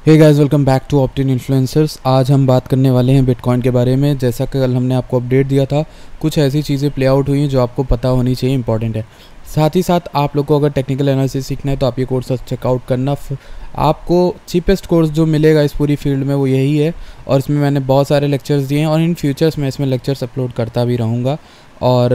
Hey guys, welcome back to Optin Influencers. आज हम बात करने वाले हैं बिटकॉइन के बारे में। जैसा कि कल हमने आपको अपडेट दिया था, कुछ ऐसी चीज़ें प्ले आउट हुई हैं जो आपको पता होनी चाहिए, इंपॉर्टेंट है। साथ ही साथ आप लोग को अगर टेक्निकल एनालिसिस सीखना है तो आप ये कोर्स चेकआउट करना। आपको चीपेस्ट कोर्स जो मिलेगा इस पूरी फील्ड में वो यही है, और इसमें मैंने बहुत सारे लेक्चर्स दिए हैं और इन फ्यूचर्स में इसमें लेक्चर्स अपलोड करता भी रहूँगा। और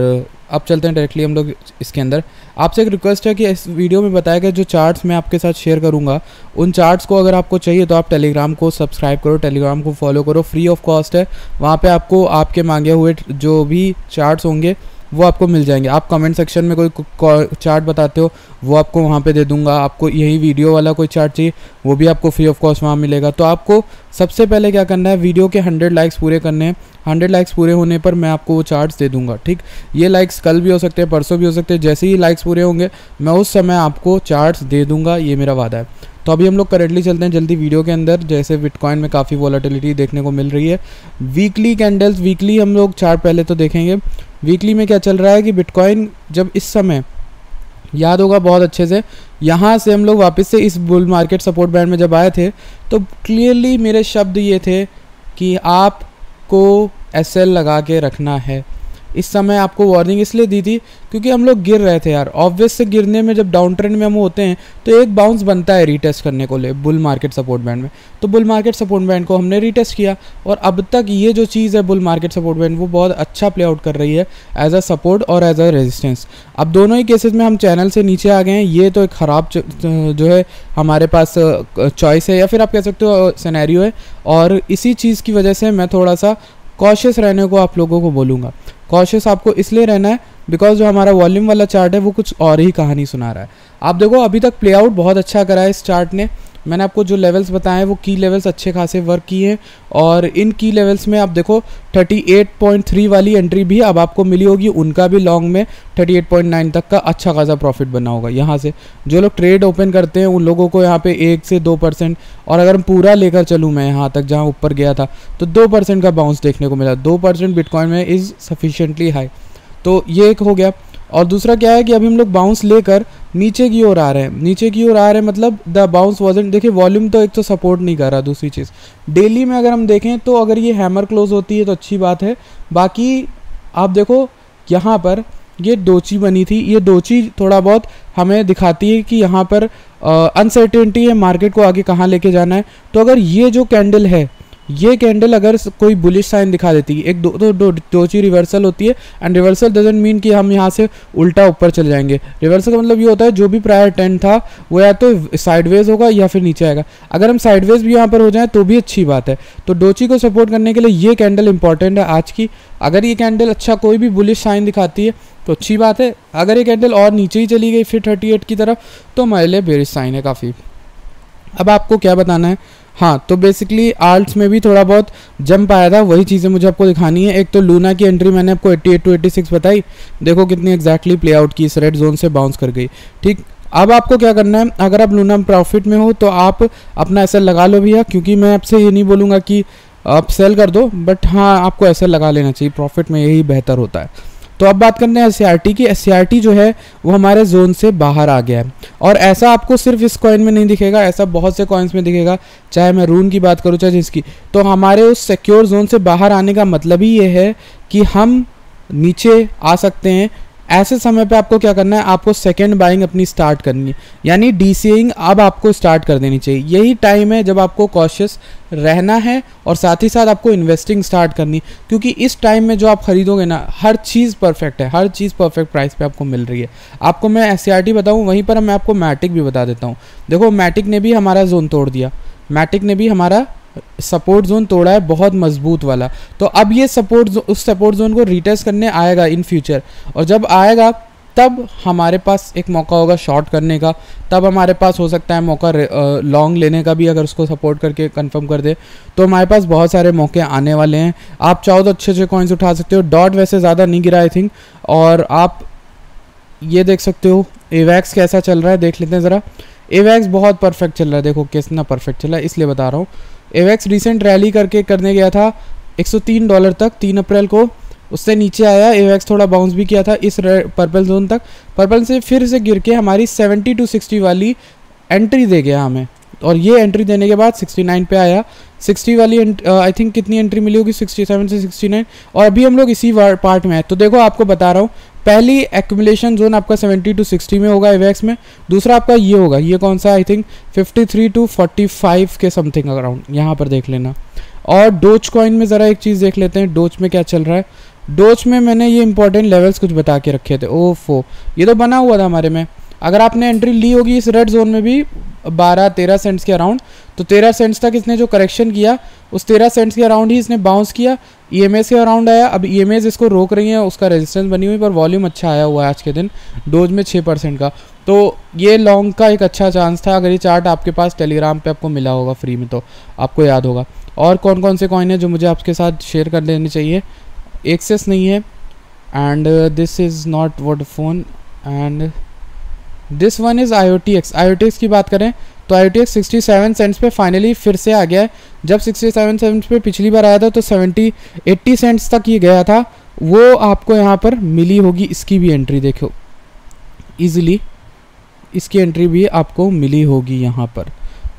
अब चलते हैं डायरेक्टली हम लोग इसके अंदर। आपसे एक रिक्वेस्ट है कि इस वीडियो में बताया गया जो चार्ट्स मैं आपके साथ शेयर करूंगा, उन चार्ट्स को अगर आपको चाहिए तो आप टेलीग्राम को सब्सक्राइब करो, टेलीग्राम को फॉलो करो, फ्री ऑफ कॉस्ट है। वहाँ पे आपको आपके मांगे हुए जो भी चार्ट्स होंगे वो आपको मिल जाएंगे। आप कमेंट सेक्शन में कोई चार्ट बताते हो वो आपको वहाँ पे दे दूँगा। आपको यही वीडियो वाला कोई चार्ट चाहिए वो भी आपको फ्री ऑफ कॉस्ट वहाँ मिलेगा। तो आपको सबसे पहले क्या करना है, वीडियो के 100 लाइक्स पूरे करने हैं। 100 लाइक्स पूरे होने पर मैं आपको वो चार्ट्स दे दूंगा। ठीक, ये लाइक्स कल भी हो सकते हैं, परसों भी हो सकते हैं। जैसे ही लाइक्स पूरे होंगे मैं उस समय आपको चार्ट्स दे दूंगा, ये मेरा वादा है। तो अभी हम लोग करेंटली चलते हैं जल्दी वीडियो के अंदर। जैसे बिटकॉइन में काफ़ी वॉलेटिलिटी देखने को मिल रही है। वीकली कैंडल्स, वीकली हम लोग चार्ट पहले तो देखेंगे। वीकली में क्या चल रहा है कि बिटकॉइन जब इस समय याद होगा बहुत अच्छे से, यहाँ से हम लोग वापस से इस बुल मार्केट सपोर्ट बैंड में जब आए थे तो क्लियरली मेरे शब्द ये थे कि आपको एसएल लगा के रखना है। इस समय आपको वार्निंग इसलिए दी थी क्योंकि हम लोग गिर रहे थे यार। ऑब्वियस से गिरने में जब डाउन ट्रेंड में हम होते हैं तो एक बाउंस बनता है रीटेस्ट करने को ले बुल मार्केट सपोर्ट बैंड में। तो बुल मार्केट सपोर्ट बैंड को हमने रीटेस्ट किया और अब तक ये जो चीज़ है बुल मार्केट सपोर्ट बैंड वो बहुत अच्छा प्ले आउट कर रही है एज अ सपोर्ट और एज अ रेजिस्टेंस। अब दोनों ही केसेस में हम चैनल से नीचे आ गए हैं। ये तो एक ख़राब जो है हमारे पास चॉइस है या फिर आप कह सकते हो सिनेरियो है, और इसी चीज़ की वजह से मैं थोड़ा सा कॉशियस रहने को आप लोगों को बोलूँगा। कॉशियस आपको इसलिए रहना है बिकॉज जो हमारा वॉल्यूम वाला चार्ट है वो कुछ और ही कहानी सुना रहा है। आप देखो अभी तक प्ले आउट बहुत अच्छा करा है इस चार्ट ने। मैंने आपको जो लेवल्स बताए हैं वो की लेवल्स अच्छे खासे वर्क किए हैं, और इन की लेवल्स में आप देखो 38.3 वाली एंट्री भी अब आपको मिली होगी। उनका भी लॉन्ग में 38.9 तक का अच्छा खासा प्रॉफिट बना होगा। यहाँ से जो लोग ट्रेड ओपन करते हैं उन लोगों को यहाँ पे 1 से 2%, और अगर हम पूरा लेकर चलूँ मैं यहाँ तक जहाँ ऊपर गया था तो 2% का बाउंस देखने को मिला। 2% बिटकॉइन में इज़ सफिशिएंटली हाई। तो ये एक हो गया। और दूसरा क्या है कि अभी हम लोग बाउंस लेकर नीचे की ओर आ रहे हैं। नीचे की ओर आ रहे हैं मतलब द बाउंस वाजंट, देखिए वॉल्यूम तो एक तो सपोर्ट नहीं कर रहा। दूसरी चीज़ डेली में अगर हम देखें तो अगर ये हैमर क्लोज होती है तो अच्छी बात है। बाकी आप देखो यहाँ पर ये डोची बनी थी, ये डोची थोड़ा बहुत हमें दिखाती है कि यहाँ पर अनसर्टेनिटी है, मार्केट को आगे कहाँ लेके जाना है। तो अगर ये जो कैंडल है, ये कैंडल अगर कोई बुलिश साइन दिखा देती है, एक डोची रिवर्सल होती है, एंड रिवर्सल डजंट मीन कि हम यहाँ से उल्टा ऊपर चले जाएंगे। रिवर्सल का मतलब ये होता है जो भी प्रायर ट्रेंड था वो या तो साइडवेज होगा या फिर नीचे आएगा। अगर हम साइडवेज भी यहाँ पर हो जाए तो भी अच्छी बात है। तो डोची को सपोर्ट करने के लिए ये कैंडल इंपॉर्टेंट है आज की। अगर ये कैंडल अच्छा कोई भी बुलिश साइन दिखाती है तो अच्छी बात है। अगर ये कैंडल और नीचे ही चली गई फिर 38 की तरफ तो हमारे लिए बेरिश साइन है काफ़ी। अब आपको क्या बताना है, हाँ तो बेसिकली आल्ट्स में भी थोड़ा बहुत जंप आया था, वही चीज़ें मुझे आपको दिखानी है। एक तो लूना की एंट्री मैंने आपको 88 to 86 बताई, देखो कितनी एग्जैक्टली प्ले आउट की, इस रेड जोन से बाउंस कर गई। ठीक, अब आपको क्या करना है, अगर आप लूना में प्रॉफिट में हो तो आप अपना एसएल लगा लो भैया, क्योंकि मैं आपसे ये नहीं बोलूँगा कि आप सेल कर दो, बट हाँ आपको एसएल लगा लेना चाहिए, प्रॉफिट में यही बेहतर होता है। तो अब बात करते हैं एससीआरटी की। एससीआरटी जो है वो हमारे जोन से बाहर आ गया है, और ऐसा आपको सिर्फ इस कॉइन में नहीं दिखेगा, ऐसा बहुत से कॉइन्स में दिखेगा, चाहे मैं रून की बात करूँ चाहे जिसकी। तो हमारे उस सिक्योर जोन से बाहर आने का मतलब ही ये है कि हम नीचे आ सकते हैं। ऐसे समय पे आपको क्या करना है, आपको सेकंड बाइंग अपनी स्टार्ट करनी है, यानी डीसीइंग अब आपको स्टार्ट कर देनी चाहिए। यही टाइम है जब आपको कॉशियस रहना है और साथ ही साथ आपको इन्वेस्टिंग स्टार्ट करनी, क्योंकि इस टाइम में जो आप खरीदोगे ना हर चीज़ परफेक्ट है, हर चीज़ परफेक्ट प्राइस पे आपको मिल रही है। आपको मैं एससीआरटी बताऊँ, वहीं पर मैं आपको मैटिक भी बता देता हूँ। देखो मैटिक ने भी हमारा जोन तोड़ दिया, मैटिक ने भी हमारा सपोर्ट जोन तोड़ा है बहुत मजबूत वाला। तो अब ये उस सपोर्ट जोन को रीटेस्ट करने आएगा इन फ्यूचर, और जब आएगा तब हमारे पास एक मौका होगा शॉर्ट करने का, तब हमारे पास हो सकता है मौका लॉन्ग लेने का भी। अगर उसको सपोर्ट करके कंफर्म कर दे तो हमारे पास बहुत सारे मौके आने वाले हैं। आप चाहो तो अच्छे अच्छे कॉइन्स उठा सकते हो। डॉट वैसे ज़्यादा नहीं गिरा आई थिंक, और आप ये देख सकते हो एवैक्स कैसा चल रहा है, देख लेते हैं ज़रा। एवैक्स बहुत परफेक्ट चल रहा है, देखो कितना परफेक्ट चल रहा है, इसलिए बता रहा हूँ। एवैक्स रिसेंट रैली करने गया था $103 तक 3 अप्रैल को, उससे नीचे आया। एवैक्स थोड़ा बाउंस भी किया था इस पर्पल जोन तक, पर्पल से फिर से गिर के हमारी 70 to 60 वाली एंट्री दे गया हमें। और ये एंट्री देने के बाद 69 पे आया। 60 वाली आई थिंक कितनी एंट्री मिली होगी, 67 से 69, और अभी हम लोग इसी पार्ट में है। तो देखो आपको बता रहा हूँ, पहली एक्यूमुलेशन जोन आपका 70 to 60 में होगा एवेक्स में, दूसरा आपका ये होगा, ये कौन सा, आई थिंक 53 to 45 के समथिंग अराउंड, यहाँ पर देख लेना। और डोज कॉइन में ज़रा एक चीज़ देख लेते हैं, डोज में क्या चल रहा है। डोज में मैंने ये इंपॉर्टेंट लेवल्स कुछ बता के रखे थे। ओफो, ये तो बना हुआ था हमारे में। अगर आपने एंट्री ली होगी इस रेड जोन में भी 12-13 सेंट्स के अराउंड, तो 13 सेंट्स तक इसने जो करेक्शन किया उस 13 सेंट्स के अराउंड ही इसने बाउंस किया, ईएमएस के अराउंड आया। अब ईएमएस इसको रोक रही है, उसका रेजिस्टेंस बनी हुई, पर वॉल्यूम अच्छा आया हुआ है आज के दिन, डोज में 6% का। तो ये लॉन्ग का एक अच्छा चांस था। अगर ये चार्ट आपके पास टेलीग्राम पे आपको मिला होगा फ्री में तो आपको याद होगा। और कौन कौन से कॉइन है जो मुझे आपके साथ शेयर कर देने चाहिए। एक्सेस नहीं है, and this is not Vodafone, and this one is IOTX। IOTX की बात करें तो IOTX 67 सेंट्स पे फाइनली फिर से आ गया है। जब 67 सेंट्स पे पिछली बार आया था तो 80 सेंट्स तक ये गया था, वो आपको यहाँ पर मिली होगी। इसकी भी एंट्री देखो इजीली, इसकी एंट्री भी आपको मिली होगी यहाँ पर,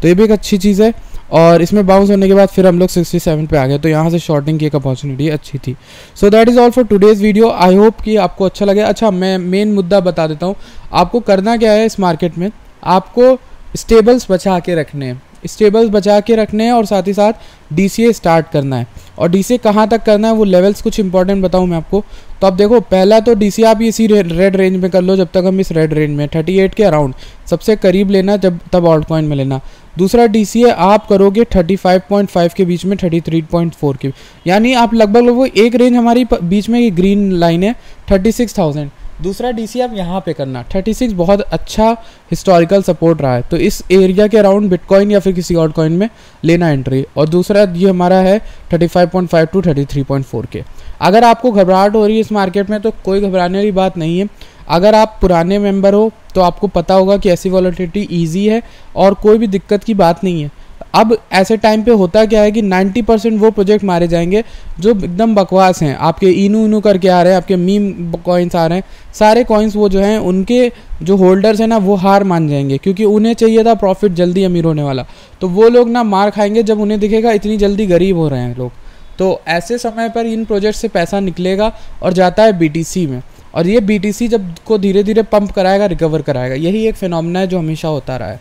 तो ये भी एक अच्छी चीज़ है। और इसमें बाउंस होने के बाद फिर हम लोग 67 पे आ गए, तो यहाँ से शॉर्टिंग की एक अपॉर्चुनिटी अच्छी थी। So that is all for today's video. I hope कि आपको अच्छा लगे। अच्छा, मैं मेन मुद्दा बता देता हूँ, आपको करना क्या है इस मार्केट में, आपको स्टेबल्स बचा के रखने हैं, स्टेबल्स बचा के रखने हैं, और साथ ही साथ DCA स्टार्ट करना है। और DCA कहाँ तक करना है, वो लेवल्स कुछ इंपॉर्टेंट बताऊँ मैं आपको। तो अब देखो, पहला तो DCA आप इसी रेड रेंज में कर लो, जब तक हम इस रेड रेंज में 38 के अराउंड सबसे करीब लेना, जब तब ऑल्ट कॉइन में लेना। दूसरा DCA आप करोगे 35.5 के बीच में 33.4 के, यानी आप लगभग वो एक रेंज हमारी बीच में ये ग्रीन लाइन है 36,000। दूसरा DCA आप यहाँ पे करना 36, बहुत अच्छा हिस्टोरिकल सपोर्ट रहा है, तो इस एरिया के अराउंड बिटकॉइन या फिर किसी और कॉइन में लेना एंट्री। और दूसरा ये हमारा है 35.5 to 33.4 के। अगर आपको घबराहट हो रही है इस मार्केट में तो कोई घबराने वाली बात नहीं है। अगर आप पुराने मेंबर हो तो आपको पता होगा कि ऐसी वॉलेटिलिटी ईजी है और कोई भी दिक्कत की बात नहीं है। अब ऐसे टाइम पे होता क्या है कि 90% वो प्रोजेक्ट मारे जाएंगे जो एकदम बकवास हैं, आपके इनू करके आ रहे हैं, आपके मीम कॉइन्स आ रहे हैं, सारे कॉइन्स वो जो हैं उनके जो होल्डर्स हैं ना वो हार मान जाएंगे, क्योंकि उन्हें चाहिए था प्रॉफिट जल्दी अमीर होने वाला। तो वो लोग ना मार खाएंगे जब उन्हें दिखेगा इतनी जल्दी गरीब हो रहे हैं लोग। तो ऐसे समय पर इन प्रोजेक्ट से पैसा निकलेगा और जाता है BTC में, और ये BTC जब को धीरे धीरे पंप कराएगा, रिकवर कराएगा। यही एक फिनोमेना है जो हमेशा होता रहा है।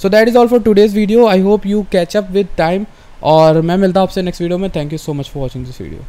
So that is all for today's video. I hope you catch up with time, और मैं मिलता हूँ आपसे नेक्स्ट वीडियो में। Thank you so much for watching this video.